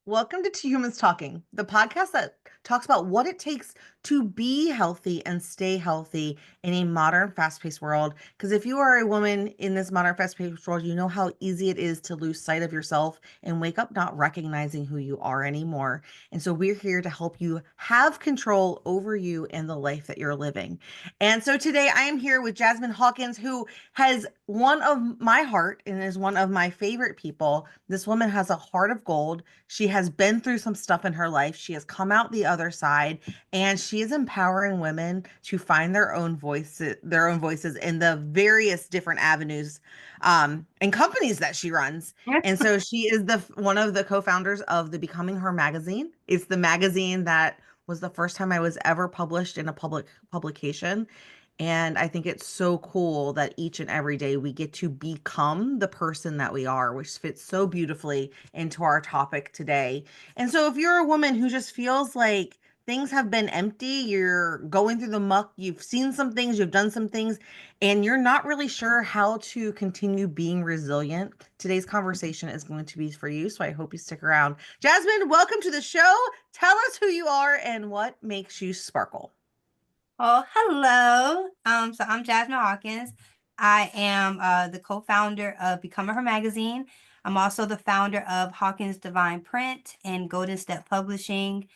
Welcome to Two Humans Talking, the podcast that talks about what it takes to be healthy and stay healthy in a modern, fast-paced world. Because if you are a woman in this modern, fast-paced world, you know how easy it is to lose sight of yourself and wake up not recognizing who you are anymore. And so we're here to help you have control over you and the life that you're living. And so today I am here with Jasmine Hawkins, who has one of my heart and is one of my favorite people. This woman has a heart of gold. She has been through some stuff in her life. She has come out the other side, and she is empowering women to find their own voices in the various different avenues and companies that she runs. And so she is the one of the co-founders of the Becoming Her magazine. It's the magazine that was the first time I was ever published in a public publication. And I think it's so cool that each and every day we get to become the person that we are, which fits so beautifully into our topic today. And so, if you're a woman who just feels like things have been empty, you're going through the muck, you've seen some things, you've done some things, and you're not really sure how to continue being resilient, today's conversation is going to be for you. So, I hope you stick around. Jasmine, welcome to the show. Tell us who you are and what makes you sparkle. Oh, hello. So I'm Jasmine Hawkins. I am the co-founder of Becoming Her magazine. I'm also the founder of Hawkins Divine Print and Golden Step Publishing.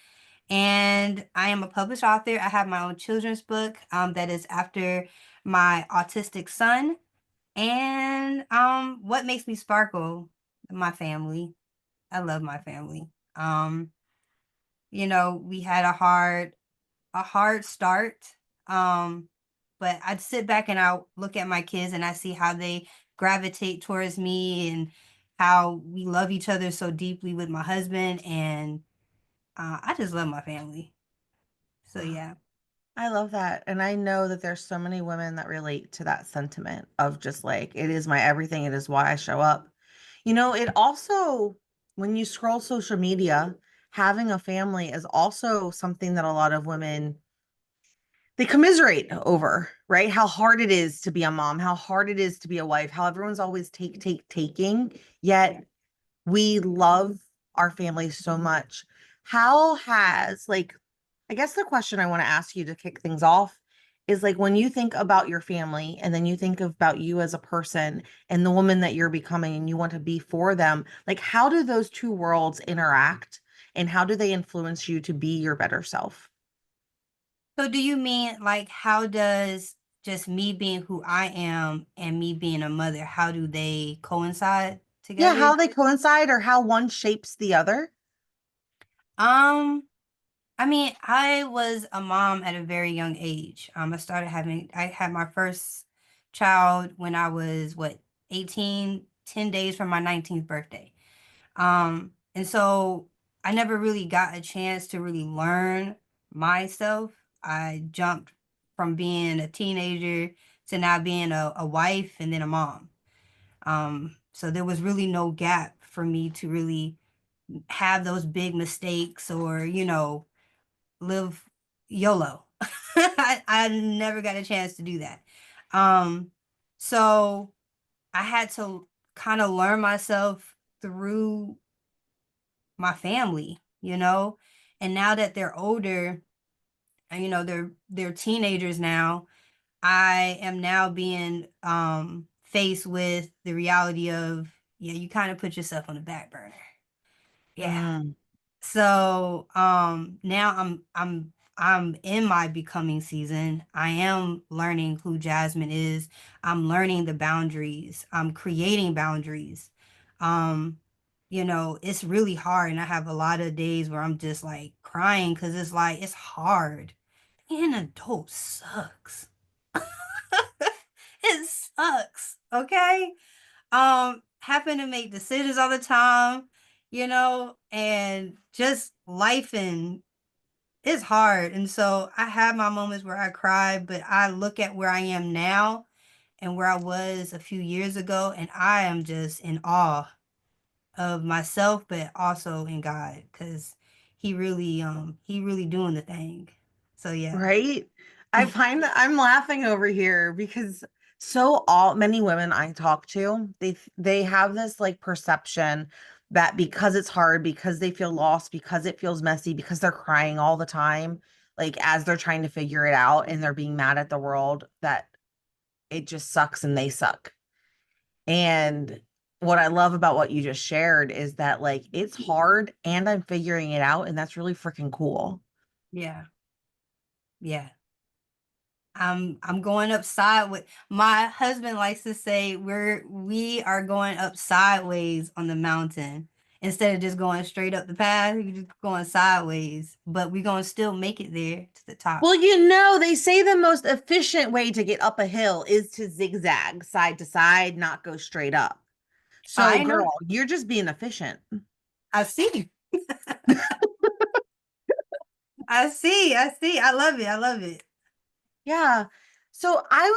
And I am a published author. I have my own children's book that is after my autistic son. And what makes me sparkle? My family. I love my family. We had a hard start. Um, but I'd sit back and I'll look at my kids and I see how they gravitate towards me and how we love each other so deeply with my husband. And I just love my family. So, yeah. I love that. And I know that there's so many women that relate to that sentiment of just like, it is my everything. It is why I show up. It also, when you scroll social media, having a family is also something that a lot of women they commiserate over, right? How hard it is to be a mom, how hard it is to be a wife, how everyone's always taking. Yet we love our family so much. How has, like, I guess the question I want to ask you to kick things off is like when you think about your family and then you think about you as a person and the woman that you're becoming and you want to be for them, like, how do those two worlds interact and how do they influence you to be your better self? So, do you mean like how does just me being who I am and me being a mother, how do they coincide Yeah, together? how they coincide or how one shapes the other. Um, I mean, I was a mom at a very young age. I had my first child when I was, 18, 10 days from my 19th birthday. And so I never really got a chance to really learn myself. I jumped from being a teenager to now being a wife and then a mom. So there was really no gap for me to really have those big mistakes or, live YOLO. I never got a chance to do that. Um, so I had to kind of learn myself through my family, and now that they're older, and they're teenagers now, I am now being faced with the reality of, yeah, you kind of put yourself on the back burner. Yeah. Mm, So, now I'm in my becoming season. I am learning who Jasmine is. I'm learning the boundaries. I'm creating boundaries. Um, it's really hard, and I have a lot of days where I'm just like crying because it's like it's hard. Being an adult sucks. It sucks. Okay. Having to make decisions all the time, and just life and it's hard. And so I have my moments where I cry, but I look at where I am now and where I was a few years ago, and I am just in awe of myself, but also in God, because he really doing the thing. So yeah. right? I find that I'm laughing over here because so all many women I talk to, they have this like perception that because it's hard, because they feel lost, because it feels messy, because they're crying all the time, like as they're trying to figure it out and they're being mad at the world, that it just sucks and they suck. And what I love about what you just shared is that like it's hard and I'm figuring it out, and that's really freaking cool. Yeah. Yeah. I'm going up sideways. My husband likes to say we are going up sideways on the mountain instead of just going straight up the path. You're just going sideways, but we're gonna still make it there to the top. Well, they say the most efficient way to get up a hill is to zigzag side to side, not go straight up. So, I know. girl, you're just being efficient. I see. I see. I see. I love it. I love it. Yeah. So I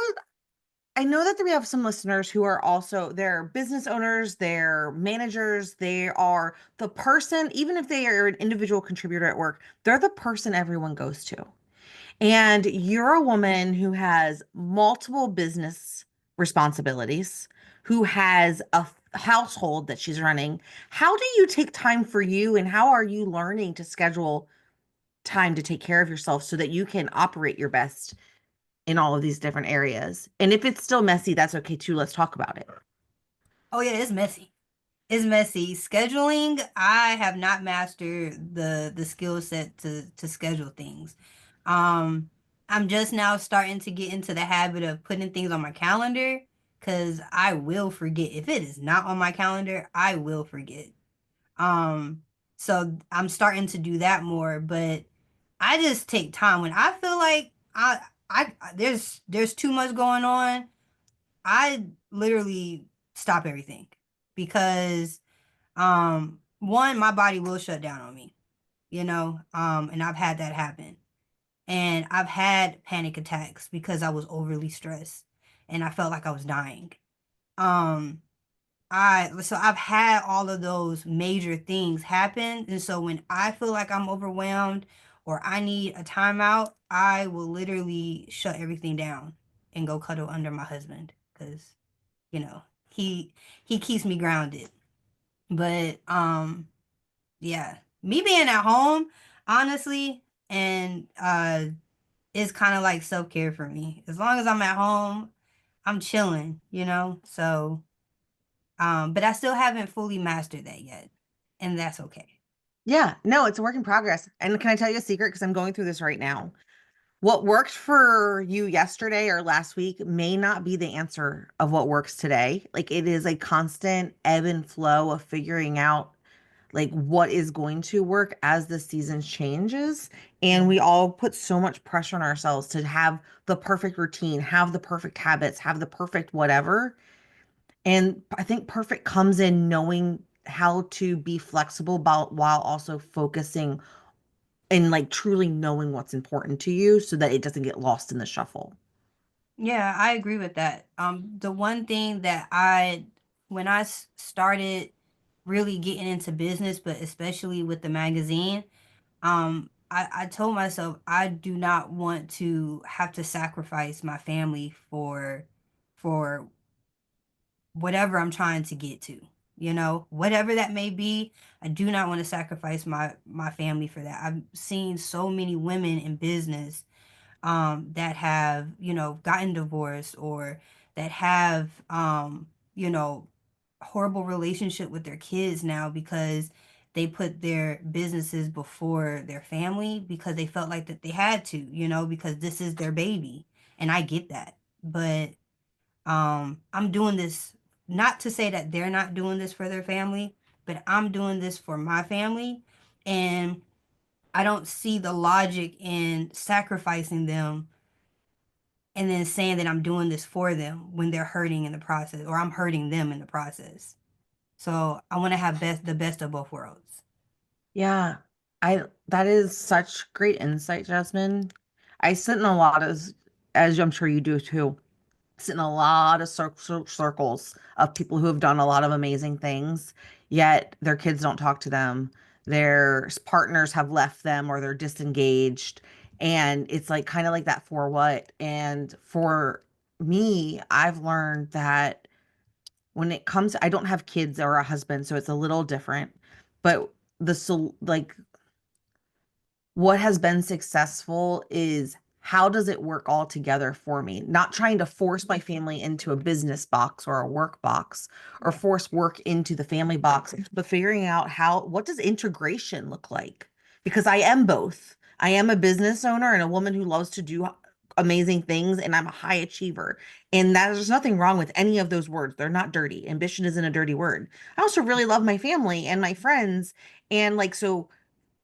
know that we have some listeners who are also they're business owners, they're managers, they are the person, even if they are an individual contributor at work, they're the person everyone goes to. And you're a woman who has multiple business responsibilities, who has a household that she's running. How do you take time for you, and how are you learning to schedule time to take care of yourself so that you can operate your best in all of these different areas? And if it's still messy, that's okay too. Let's talk about it. Oh yeah, it's messy. It's messy. Scheduling, I have not mastered the skill set to schedule things. Um, I'm just now starting to get into the habit of putting things on my calendar because I will forget. If it is not on my calendar, I will forget. Um, so I'm starting to do that more, but I just take time when I feel like there's too much going on. I literally stop everything because one, my body will shut down on me, and I've had that happen. And I've had panic attacks because I was overly stressed and I felt like I was dying. Um I've had all of those major things happen, and so when I feel like I'm overwhelmed or I need a timeout, I will literally shut everything down and go cuddle under my husband because you know he he keeps me grounded. But yeah, me being at home, honestly, and it's kind of like self-care for me. As long as I'm at home, I'm chilling. So but I still haven't fully mastered that yet, and that's okay. Yeah, no, it's a work in progress. And can I tell you a secret? Because I'm going through this right now. What worked for you yesterday or last week may not be the answer of what works today. Like it is a constant ebb and flow of figuring out like what is going to work as the season changes. And Yeah. we all put so much pressure on ourselves to have the perfect routine, have the perfect habits, have the perfect whatever. And I think perfect comes in knowing how to be flexible about while also focusing and like truly knowing what's important to you so that it doesn't get lost in the shuffle. Yeah, I agree with that. The one thing that when I started really getting into business, but especially with the magazine, I told myself I do not want to have to sacrifice my family for whatever I'm trying to get to. Whatever that may be, I do not want to sacrifice my family for that. I've seen so many women in business that have, gotten divorced or that have, you know, horrible relationship with their kids now because they put their businesses before their family because they felt like that they had to, because this is their baby. And I get that. But I'm doing this not to say that they're not doing this for their family, but I'm doing this for my family. And I don't see the logic in sacrificing them and then saying that I'm doing this for them when they're hurting in the process or I'm hurting them in the process. So I want to have the best of both worlds. Yeah, I that is such great insight, Jasmine. I sit in a lot of, as I'm sure you do too, sit in a lot of circles of people who have done a lot of amazing things, yet their kids don't talk to them. Their partners have left them or they're disengaged. And it's like kind of like that for what? And for me, I've learned that when it comes I don't have kids or a husband, so it's a little different. But like what has been successful is how does it work all together for me? Not trying to force my family into a business box or a work box or Yeah. force work into the family box, but figuring out what does integration look like? Because I am both. I am a business owner and a woman who loves to do amazing things, and I'm a high achiever. And there's nothing wrong with any of those words. They're not dirty. Ambition isn't a dirty word. I also really love my family and my friends. And like, so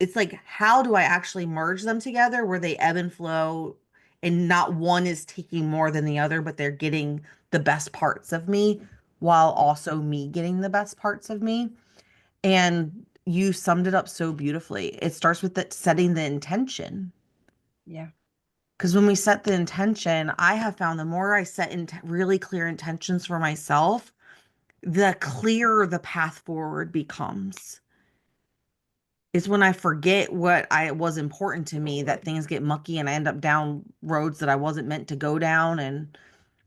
it's like, how do I actually merge them together where they ebb and flow and not one is taking more than the other, but they're getting the best parts of me while also me getting the best parts of me. And you summed it up so beautifully. It starts with setting the intention. Yeah. Because when we set the intention, I have found the more I set really clear intentions for myself, the clearer the path forward becomes. It's when I forget what I was important to me that things get mucky and I end up down roads that I wasn't meant to go down, and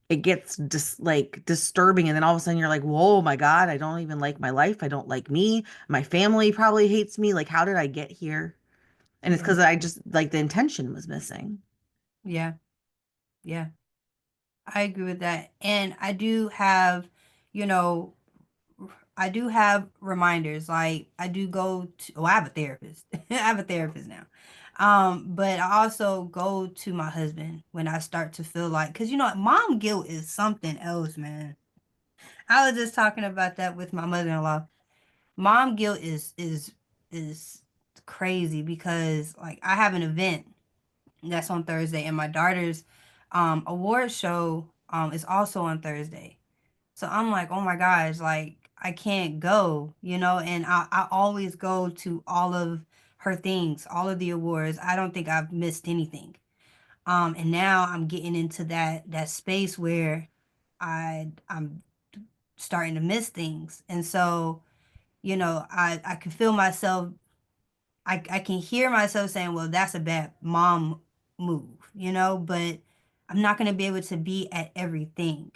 it gets like disturbing, and then all of a sudden you're like, whoa, my God, I don't even like my life. I don't like me. My family probably hates me. Like, how did I get here? And it's Yeah. because I just like the intention was missing. Yeah. Yeah. I agree with that. And I do have, you know, I do have reminders. Like I do go to, oh, I have a therapist. I have a therapist now. But I also go to my husband when I start to feel like, because you know, mom guilt is something else, man. I was just talking about that with my mother-in-law. Mom guilt is crazy because like I have an event that's on Thursday, and my daughter's award show is also on Thursday. So I'm like, oh my gosh, like I can't go, you know, and I always go to all of her things, all of the awards. I don't think I've missed anything. And now I'm getting into that space where I'm starting to miss things. And so, you know, I can feel myself, I can hear myself saying, well, that's a bad mom move, you know, but I'm not going to be able to be at everything.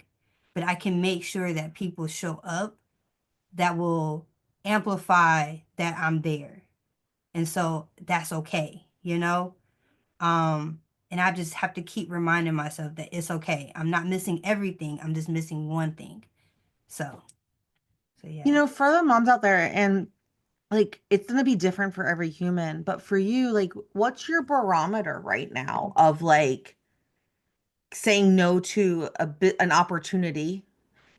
But I can make sure that people show up that will amplify that I'm there. And so that's okay, you know? And I just have to keep reminding myself that it's okay. I'm not missing everything. I'm just missing one thing. So, so You yeah. know, for the moms out there, and like it's going to be different for every human, but for you, like, what's your barometer right now of like saying no to an opportunity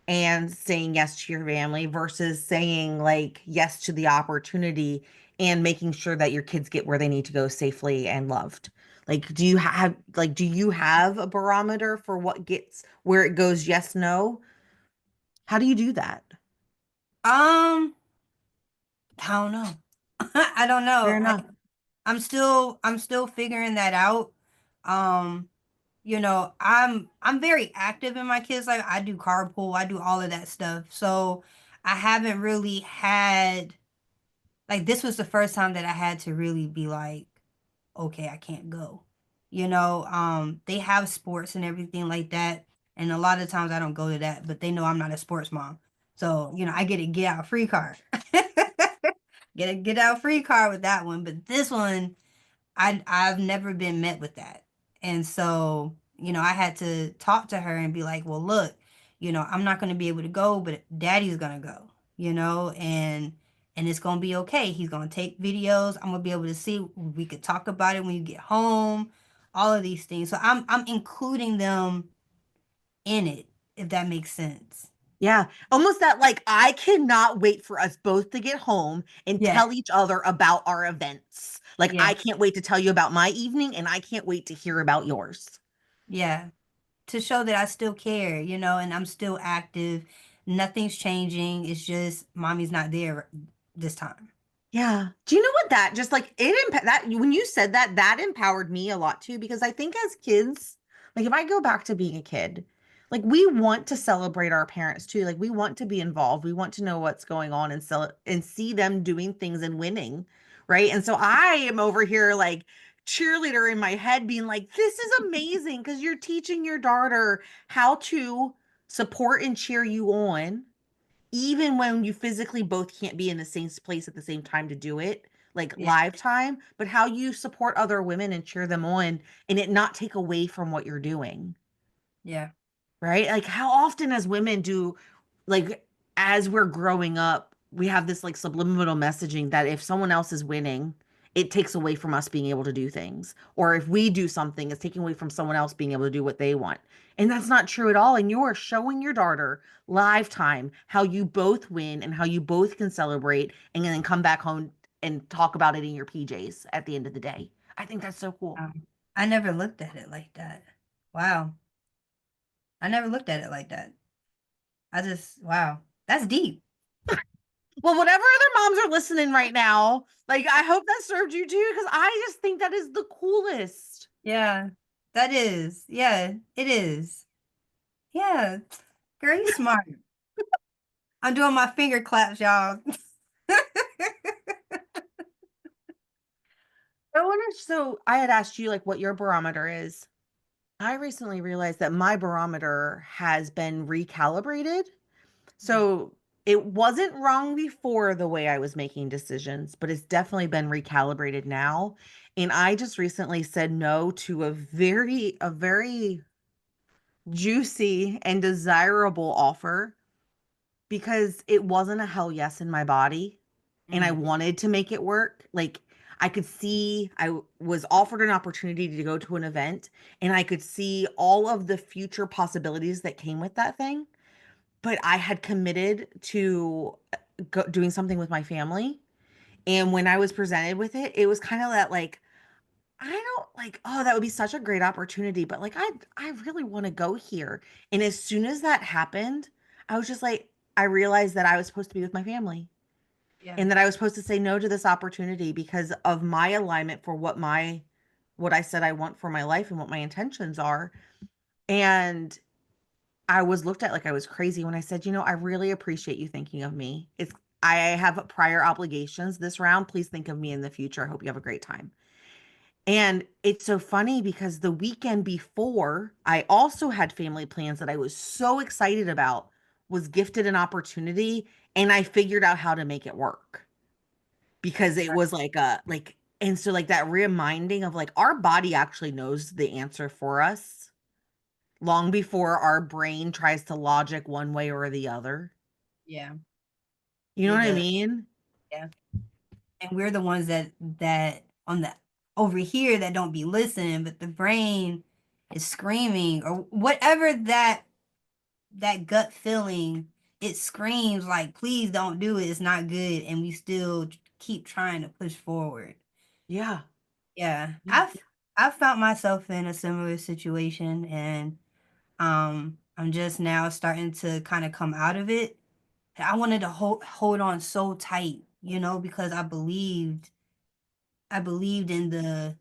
and saying yes to your family versus saying like yes to the opportunity and making sure that your kids get where they need to go safely and loved? Like, do you have a barometer for what gets where it goes yes, no? How do you do that? Um, I don't know. I don't Fair know. Like enough. I'm still figuring that out. Um, you know, I'm very active in my kids' life. I do carpool, I do all of that stuff. So I haven't really had like this was the first time that I had to really be like, okay, I can't go. You know, they have sports and everything like that. And a lot of times I don't go to that, but they know I'm not a sports mom. So, you know, I get a get out free card. Get a get out free card with that one. But this one, I've never been met with that. And so, you know, I had to talk to her and be like, well, look, you know, I'm not going to be able to go, but daddy's going to go, you know, and it's going to be okay. He's going to take videos. I'm going to be able to see, we could talk about it when you get home, all of these things. So I'm including them in it, if that makes sense. Yeah, almost that like I cannot wait for us both to get home and Yeah. tell each other about our events. Like Yeah. I can't wait to tell you about my evening and I can't wait to hear about yours. Yeah. To show that I still care, you know, and I'm still active. Nothing's changing. It's just mommy's not there this time. Yeah. Do you know what that just like that when you said that, that empowered me a lot too, because I think as kids, like if I go back to being a kid, like we want to celebrate our parents too. Like we want to be involved. We want to know what's going on and see them doing things and winning, right? And so I am over here like cheerleader in my head being like, this is amazing because you're teaching your daughter how to support and cheer you on even when you physically both can't be in the same place at the same time to do it, like Yeah. live time, but how you support other women and cheer them on and it not take away from what you're doing. Yeah. Right? Like how often as women do like as we're growing up, we have this like subliminal messaging that if someone else is winning, it takes away from us being able to do things. Or if we do something, it's taking away from someone else being able to do what they want. And that's not true at all. And you are showing your daughter live time how you both win and how you both can celebrate and then come back home and talk about it in your PJs at the end of the day. I think that's so cool. I never looked at it like that. Wow. I never looked at it like that. Wow. That's deep. Well, whatever other moms are listening right now, like I hope that served you too, because I just think that is the coolest. Yeah. That is. Yeah, it is. Yeah. Girl, you smart. I'm doing my finger claps, y'all. So I had asked you like what your barometer is. I recently realized that my barometer has been recalibrated. So it wasn't wrong before the way I was making decisions, but it's definitely been recalibrated now. And I just recently said no to a very juicy and desirable offer because it wasn't a hell yes in my body and I Mm, wanted to make it work. Like I could see was offered an opportunity to go to an event and I could see all of the future possibilities that came with that thing, but I had committed to doing something with my family. And when I was presented with it, it was kind of that like I don't like, oh, that would be such a great opportunity, but like I really want to go here. And as soon as that happened, I was just like, I realized that I was supposed to be with my family yeah. and that I was supposed to say no to this opportunity because of my alignment for what I said I want for my life and what my intentions are. And I was looked at like I was crazy when I said, I really appreciate you thinking of me. I have prior obligations this round. Please think of me in the future. I hope you have a great time. And it's so funny because the weekend before, I also had family plans that I was so excited about, was gifted an opportunity, and I figured out how to make it work because it Right. was and so like that reminding of like our body actually knows the answer for us long before our brain tries to logic one way or the other. Yeah. You know It what I does. mean? Yeah. And we're the ones that on the over here that don't be listening, but the brain is screaming or whatever that gut feeling, it screams like, please don't do it. It's not good. And we still keep trying to push forward. Yeah. Yeah. Yeah. I've found myself in a similar situation and I'm just now starting to kind of come out of it. I wanted to hold on so tight, because I believed in the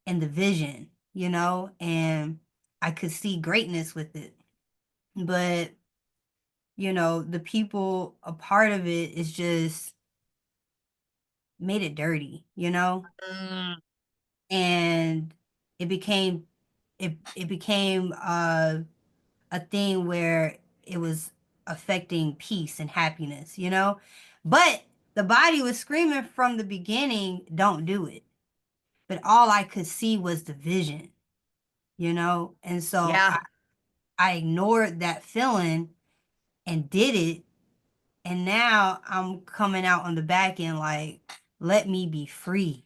vision, and I could see greatness with it. But, the people a part of it is just made it dirty, Mm, and it became it became a thing where it was affecting peace and happiness, But the body was screaming from the beginning, don't do it. But all I could see was the vision, And so yeah. I ignored that feeling and did it. And now I'm coming out on the back end like, let me be free.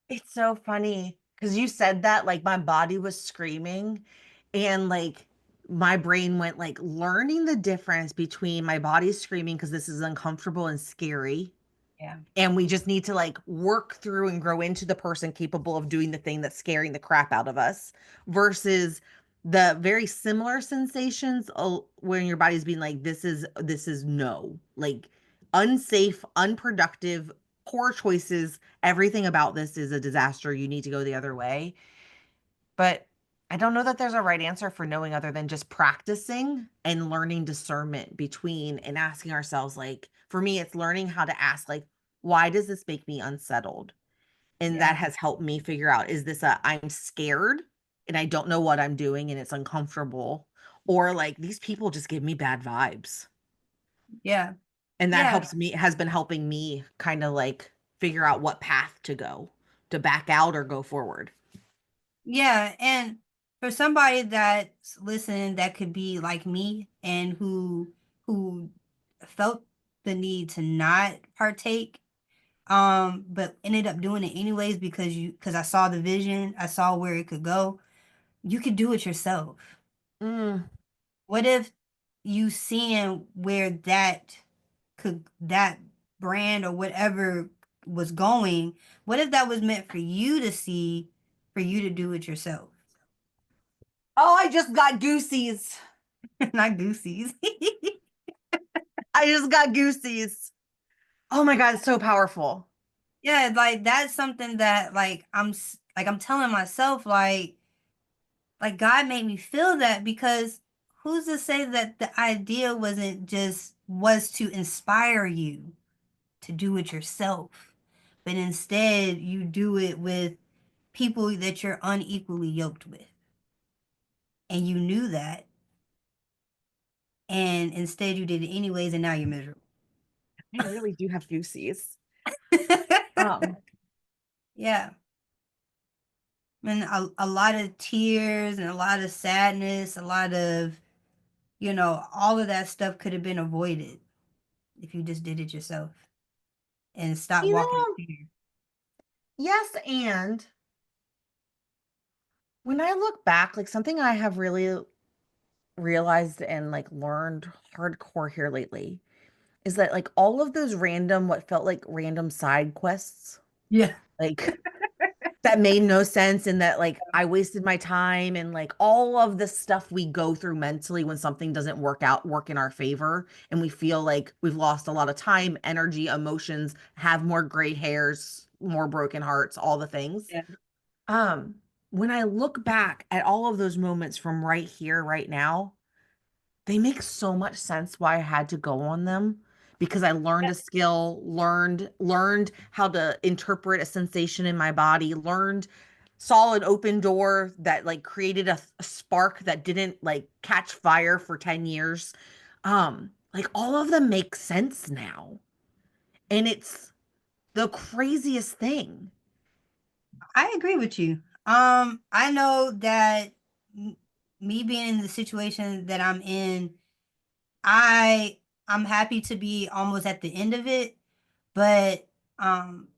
It's so funny because you said that like my body was screaming and like my brain went like learning the difference between my body screaming because this is uncomfortable and scary Yeah. and we just need to like work through and grow into the person capable of doing the thing that's scaring the crap out of us versus the very similar sensations when your body's being like this is no like unsafe unproductive poor choices everything about this is a disaster you need to go the other way but I don't know that there's a right answer for knowing other than just practicing and learning discernment between and asking ourselves, like, for me, it's learning how to ask, like, why does this make me unsettled? And that Yeah. has helped me figure out, is this I'm scared and I don't know what I'm doing and it's uncomfortable? or like these people just give me bad vibes. Yeah. And that Yeah. helps me, has been helping me kind of like figure out what path to go, to back out or go forward. Yeah. And for somebody that's listening that could be like me and who felt the need to not partake, but ended up doing it anyways because I saw the vision, I saw where it could go. You could do it yourself. Mm. What if you seeing where that brand or whatever was going, what if that was meant for you to see, for you to do it yourself? Oh, I just got goosies. Not goosies. I just got goosies. Oh my God, it's so powerful. Yeah, like that's something that like I'm telling myself like God made me feel that because who's to say that the idea wasn't just was to inspire you to do it yourself, but instead you do it with people that you're unequally yoked with. And you knew that, and instead you did it anyways, and now you're miserable. I really do have goosies. Um, Yeah. And a lot of tears and a lot of sadness, a lot of, all of that stuff could have been avoided if you just did it yourself and stop you walking know, in fear. yes, and when I look back, like something I have really realized and like learned hardcore here lately is that like all of those random, what felt like random side quests, Yeah. like that made no sense and that like I wasted my time and like all of the stuff we go through mentally when something doesn't work in our favor and we feel like we've lost a lot of time, energy, emotions, have more gray hairs, more broken hearts, all the things. Yeah. Um, when I look back at all of those moments from right here, right now, they make so much sense why I had to go on them because I learned a skill, learned how to interpret a sensation in my body, learned saw an open door that like created a spark that didn't like catch fire for 10 years. Like all of them make sense now. And it's the craziest thing. I agree with you. I know that me being in the situation that I'm in, I I'm happy to be almost at the end of it, but um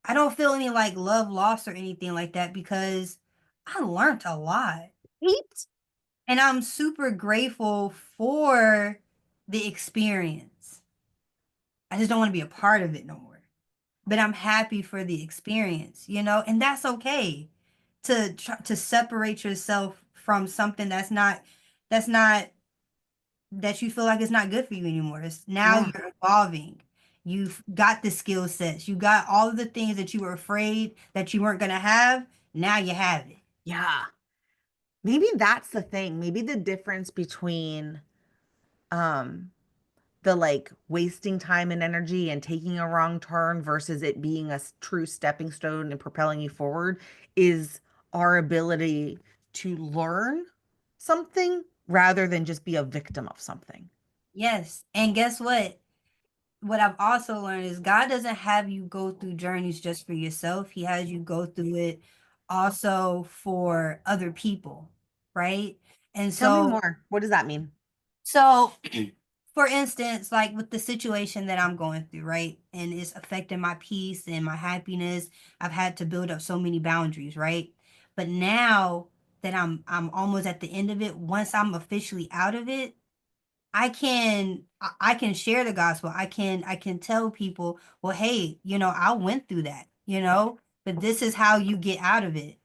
I don't feel any like love lost or anything like that because I learned a lot. Right? And I'm super grateful for the experience. I just don't want to be a part of it no more. But I'm happy for the experience, and that's okay to try to separate yourself from something that's not that you feel like it's not good for you anymore. It's now Yeah. you're evolving. You've got the skill sets. You got all of the things that you were afraid that you weren't going to have. Now you have it. Yeah. Maybe that's the thing. Maybe the difference between um the like wasting time and energy and taking a wrong turn versus it being a true stepping stone and propelling you forward is our ability to learn something rather than just be a victim of something. Yes. And guess what? What I've also learned is God doesn't have you go through journeys just for yourself. He has you go through it also for other people, right? And Tell me so more. What does that mean? so for instance, like with the situation that I'm going through, right? And it's affecting my peace and my happiness. I've had to build up so many boundaries, right? But now that I'm almost at the end of it, once I'm officially out of it, I can share the gospel. I can tell people, well, hey, I went through that, but this is how you get out of it,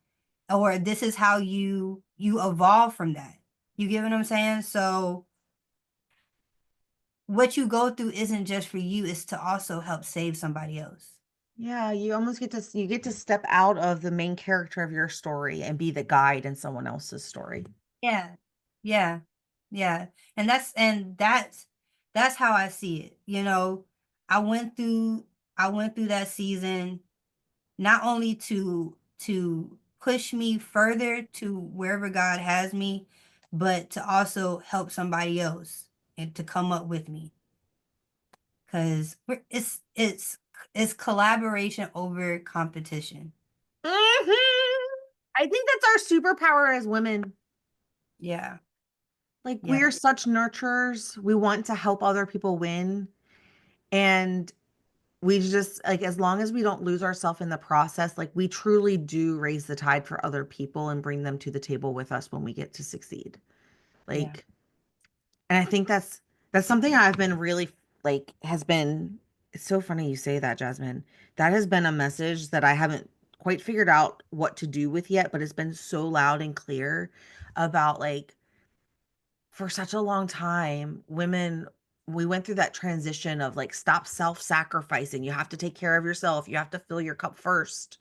or this is how you evolve from that. You get what I'm saying? So what you go through isn't just for you, it's to also help save somebody else. Yeah, you almost get to step out of the main character of your story and be the guide in someone else's story. Yeah. Yeah. Yeah. And that's how I see it. I went through I went through that season not only to push me further to wherever God has me, but to also help somebody else and to come up with me. Because it's collaboration over competition. I think that's our superpower as women. Yeah, Like we yeah, are such nurturers. We want to help other people win. And we just like as long as we don't lose ourselves in the process, like we truly do raise the tide for other people and bring them to the table with us when we get to succeed. yeah, Like, and I think that's something I've been really like has been it's so funny you say that, Jasmine. That has been a message that I haven't quite figured out what to do with yet, but it's been so loud and clear about like for such a long time, women, we went through that transition of like, stop self-sacrificing. You have to take care of yourself. You have to fill your cup first.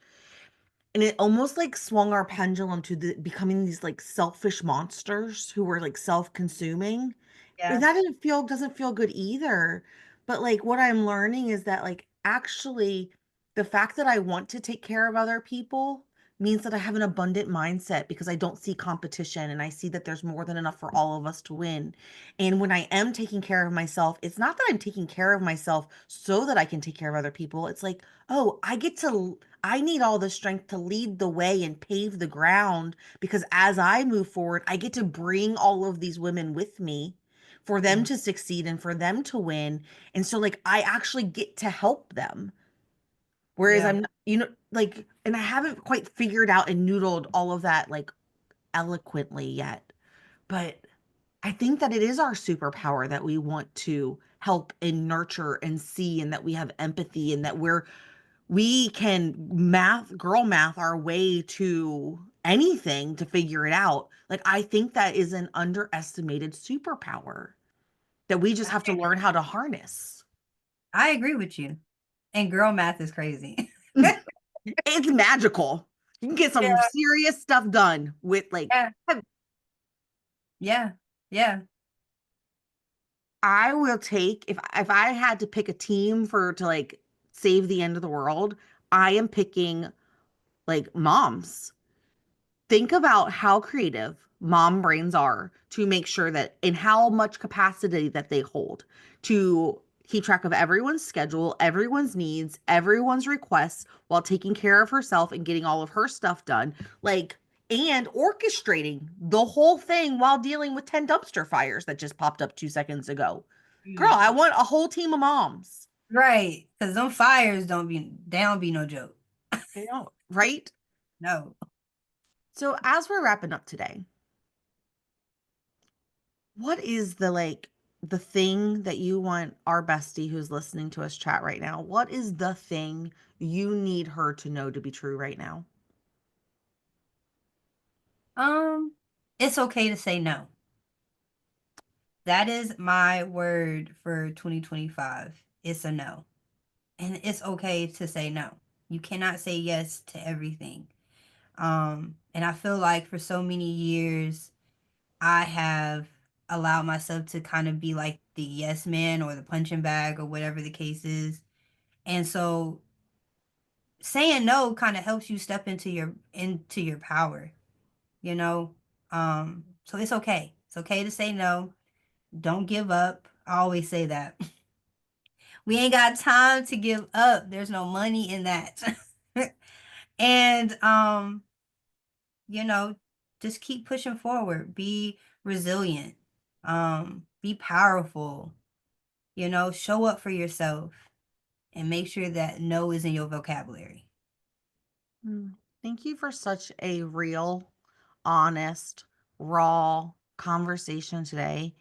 And it almost like swung our pendulum to becoming these like selfish monsters who were like self-consuming. And that yes, doesn't feel good either. But like what I'm learning is that like actually the fact that I want to take care of other people means that I have an abundant mindset because I don't see competition and I see that there's more than enough for all of us to win. And when I am taking care of myself, it's not that I'm taking care of myself so that I can take care of other people. It's like, oh, I need all the strength to lead the way and pave the ground because as I move forward, I get to bring all of these women with me for them yeah, to succeed and for them to win. And so like I actually get to help them. Whereas yeah. I'm, like, and I haven't quite figured out and noodled all of that like eloquently yet. But I think that it is our superpower that we want to help and nurture and see and that we have empathy and that we can girl math our way to anything to figure it out. Like I think that is an underestimated superpower that we just have to learn how to harness. I agree with you. And girl math is crazy. It's magical. You can get some Yeah, serious stuff done with like yeah, yeah, yeah. I will take if I had to pick a team for to like save the end of the world, I am picking like moms. Think about how creative mom brains are to make sure that in how much capacity that they hold to keep track of everyone's schedule, everyone's needs, everyone's requests while taking care of herself and getting all of her stuff done. Like, and orchestrating the whole thing while dealing with 10 dumpster fires that just popped up 2 seconds ago. Girl, Mm. I want a whole team of moms. Right. Because them fires they don't be no joke. You know, right? No. So as we're wrapping up today, what is the thing that you want our bestie who's listening to us chat right now? What is the thing you need her to know to be true right now? Um, it's okay to say no. That is my word for 2025. It's a no. And it's okay to say no. You cannot say yes to everything. And I feel like for so many years, I have allowed myself to kind of be like the yes man or the punching bag or whatever the case is. And so saying no kind of helps you step into your power, you know? So it's okay. It's okay to say no. Don't give up. I always say that. We ain't got time to give up. There's no money in that. And you know, just keep pushing forward. Be resilient. Be powerful. Show up for yourself and make sure that no is in your vocabulary. Mm. Thank you for such a real, honest, raw conversation today.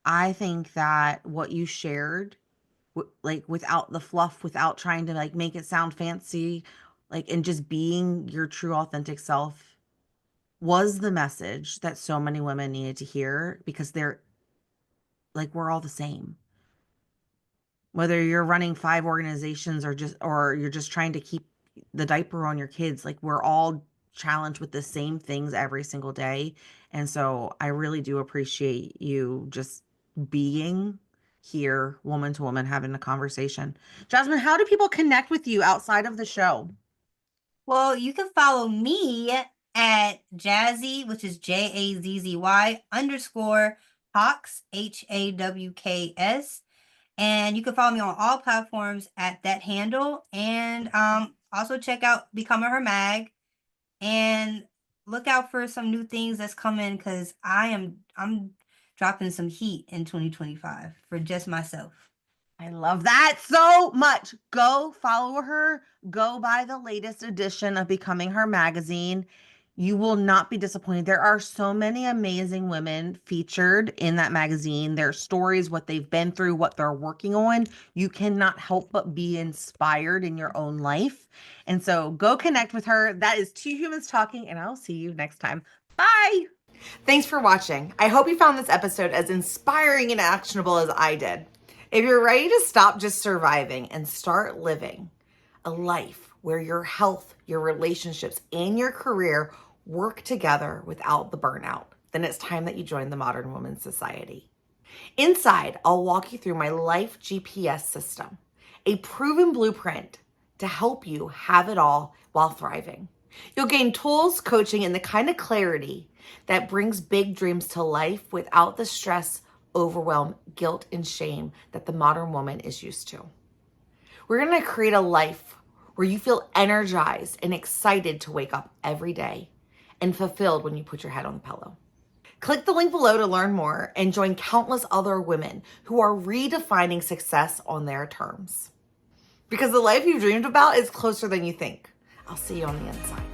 I think that what you shared, like without the fluff, without trying to like make it sound fancy, like and just being your true authentic self was the message that so many women needed to hear because they're like we're all the same. Whether you're running 5 organizations or you're just trying to keep the diaper on your kids, like we're all challenged with the same things every single day. And so I really do appreciate you just being here, woman to woman, having a conversation. Jasmine, how do people connect with you outside of the show? Well, you can follow me at Jazzy, which is JAZZY _ Hawks, HAWKS. And you can follow me on all platforms at that handle. And also check out Becoming Her Mag and look out for some new things that's coming because I'm dropping some heat in 2025 for just myself. I love that so much. Go follow her. Go buy the latest edition of Becoming Her magazine. You will not be disappointed. There are so many amazing women featured in that magazine. Their stories, what they've been through, what they're working on. You cannot help but be inspired in your own life. And so go connect with her. That is Two Humans Talking, and I'll see you next time. Bye. Thanks for watching. I hope you found this episode as inspiring and actionable as I did. If you're ready to stop just surviving and start living a life where your health, your relationships, and your career work together without the burnout, then it's time that you join the Modern Women's Society. Inside, I'll walk you through my life GPS system, a proven blueprint to help you have it all while thriving. You'll gain tools, coaching, and the kind of clarity that brings big dreams to life without the stress, overwhelm, guilt, and shame that the modern woman is used to. We're going to create a life where you feel energized and excited to wake up every day and fulfilled when you put your head on the pillow. Click the link below to learn more and join countless other women who are redefining success on their terms. Because the life you've dreamed about is closer than you think. I'll see you on the inside.